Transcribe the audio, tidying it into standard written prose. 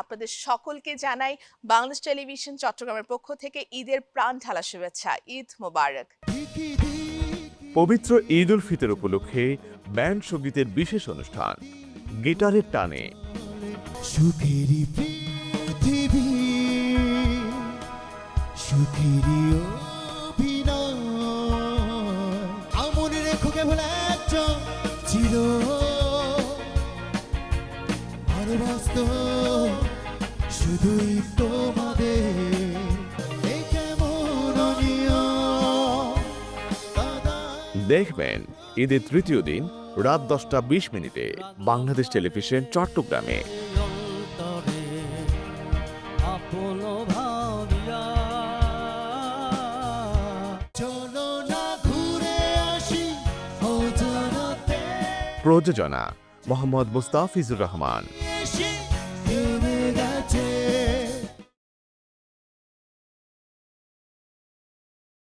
আপনাদের সকলকে জানাই বাংলাদেশ টেলিভিশন চট্টগ্রামের পক্ষ থেকে ঈদের প্রাণ ঢালা শুভেচ্ছা। ঈদ মোবারক। পবিত্র ঈদ উল ফিতর উপলক্ষে ব্যান্ড সঙ্গীতের বিশেষ অনুষ্ঠান গিটারের টানে। সুখেরই পৃথিবী, সুখেরই অভিনয়, আমন রেখো কেবল একজন চির ভালোবাসত শুধুই তোমাদের। এই কেমন অনিয়ম দাদা। দেখবেন ঈদের তৃতীয় দিন রাত 10:20 বাংলাদেশ টেলিভিশন চট্টগ্রামে। অন্তরে আপন ভাবিয়া চলো না ঘুরে আসি অজানাতে। প্রযোজনা মোহাম্মদ মুস্তাফিজুর রহমান।